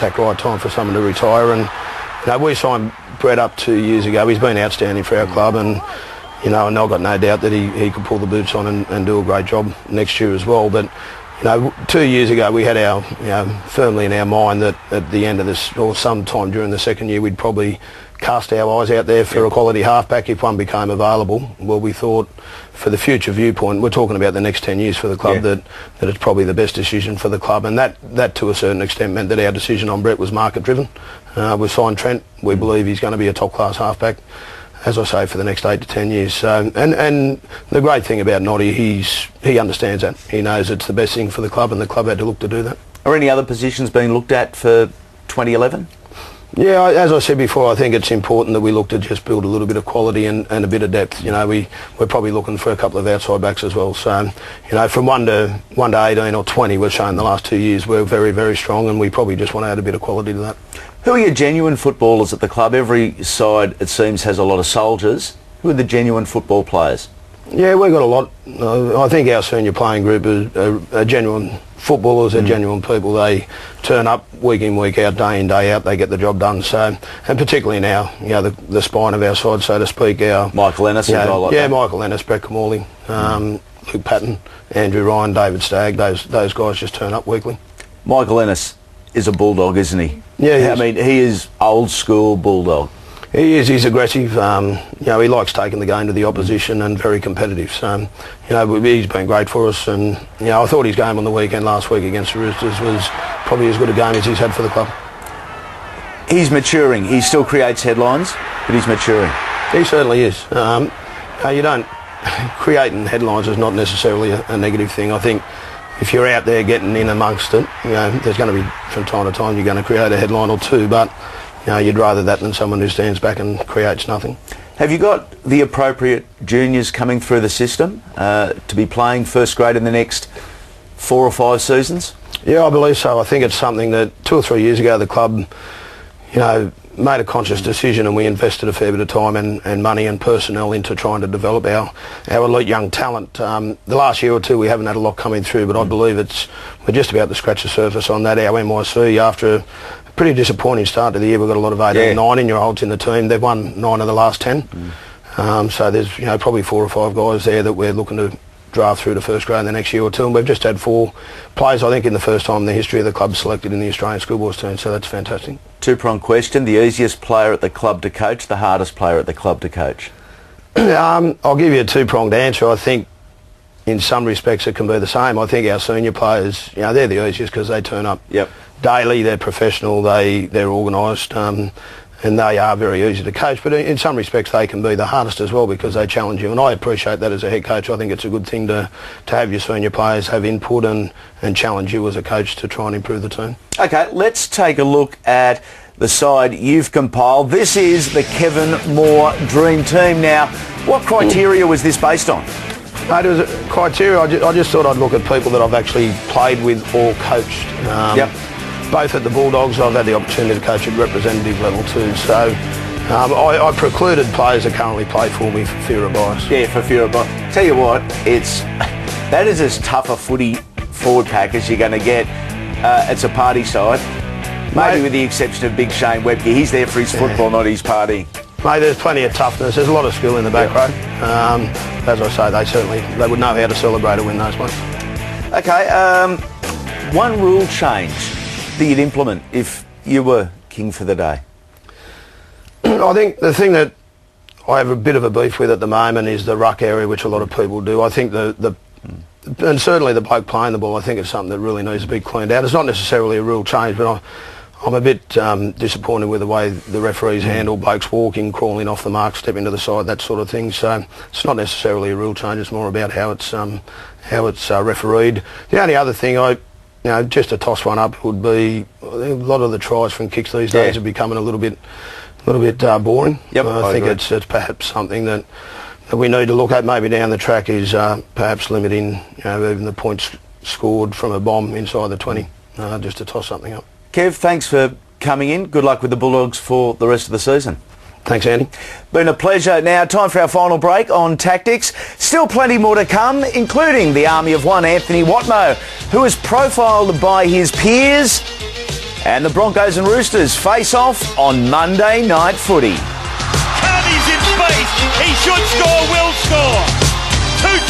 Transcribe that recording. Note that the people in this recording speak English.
exact right time for someone to retire. And we signed Brett up 2 years ago. He's been outstanding for our club, and and I've got no doubt that he could pull the boots on and do a great job next year as well. But 2 years ago we had our firmly in our mind that at the end of this, or sometime during the second year, we'd probably cast our eyes out there for a quality halfback if one became available. Well, we thought for the future viewpoint, we're talking about the next 10 years for the club, that it's probably the best decision for the club, and that to a certain extent meant that our decision on Brett was market driven. We signed Trent. We believe he's going to be a top class halfback, as I say, for the next 8 to 10 years. So, and the great thing about Noddy, he understands that. He knows it's the best thing for the club, and the club had to look to do that. Are any other positions being looked at for 2011? Yeah, as I said before, I think it's important that we look to just build a little bit of quality and a bit of depth. We're probably looking for a couple of outside backs as well. So, from 1 to 18 or 20, we've shown the last 2 years we're very, very strong, and we probably just want to add a bit of quality to that. Who are your genuine footballers at the club? Every side, it seems, has a lot of soldiers. Who are the genuine football players? Yeah, we've got a lot. I think our senior playing group are genuine footballers, are genuine people. They turn up week in, week out, day in, day out. They get the job done. So, and particularly now, the spine of our side, so to speak. Michael Ennis, Michael Ennis, Brett Camorley, Luke Patton, Andrew Ryan, David Stagg. Those guys just turn up weekly. Michael Ennis is a bulldog, isn't he? Yeah, he is old school bulldog. He is. He's aggressive. He likes taking the game to the opposition and very competitive. So, he's been great for us. And I thought his game on the weekend last week against the Roosters was probably as good a game as he's had for the club. He's maturing. He still creates headlines, but he's maturing. He certainly is. Creating headlines is not necessarily a negative thing. I think if you're out there getting in amongst it, there's going to be, from time to time, you're going to create a headline or two, but you'd rather that than someone who stands back and creates nothing. Have you got the appropriate juniors coming through the system to be playing first grade in the next 4 or 5 seasons? Yeah, I believe so. I think it's something that 2 or 3 years ago the club, made a conscious decision, and we invested a fair bit of time and money and personnel into trying to develop our elite young talent. The last year or two we haven't had a lot coming through, but I believe we're just about to scratch the surface on that. Our NYC, after a pretty disappointing start to the year, we've got a lot of 18 and 19-year-olds in the team. They've won 9 of the last 10. So there's probably 4 or 5 guys there that we're looking to draft through to first grade in the next year or two, and we've just had 4 players, I think, in the first time in the history of the club selected in the Australian schoolboys team, so that's fantastic. Two-pronged question: the easiest player at the club to coach, the hardest player at the club to coach? I'll give you a two-pronged answer. I think in some respects it can be the same. I think our senior players, they're the easiest because they turn up daily, they're professional, they're organised, and they are very easy to coach, but in some respects they can be the hardest as well because they challenge you, and I appreciate that as a head coach. I think it's a good thing to have your senior players have input and challenge you as a coach to try and improve the team. Okay, let's take a look at the side you've compiled. This is the Kevin Moore Dream Team. Now, what criteria was this based on? It was a criteria. I just thought I'd look at people that I've actually played with or coached. Both at the Bulldogs, I've had the opportunity to coach at representative level too, so I precluded players that currently play for me for fear of bias. Yeah, for fear of bias. Tell you what, that is as tough a footy forward pack as you're going to get. It's a party side, maybe with the exception of Big Shane Webke. He's there for his football, not his party. Mate, there's plenty of toughness. There's a lot of skill in the back row. As I say, they would know how to celebrate a win those ones. Okay, one rule change that you'd implement if you were king for the day? I think the thing that I have a bit of a beef with at the moment is the ruck area, which a lot of people do. I think and certainly the bloke playing the ball, I think it's something that really needs to be cleaned out. It's not necessarily a rule change, but I'm a bit disappointed with the way the referees handle blokes walking, crawling off the mark, stepping to the side, that sort of thing. So it's not necessarily a rule change. It's more about how it's refereed. The only other thing just to toss one up would be a lot of the tries from kicks these days are becoming a little bit boring. I think it's perhaps something that we need to look at maybe down the track is perhaps limiting even the points scored from a bomb inside the 20, just to toss something up. Kev, thanks for coming in. Good luck with the Bulldogs for the rest of the season. Thanks, Andy. Been a pleasure. Now, time for our final break on Tactics. Still plenty more to come, including the army of one Anthony Watmo, who is profiled by his peers And the Broncos and Roosters face off on Monday Night Footy. Carney's in space. He should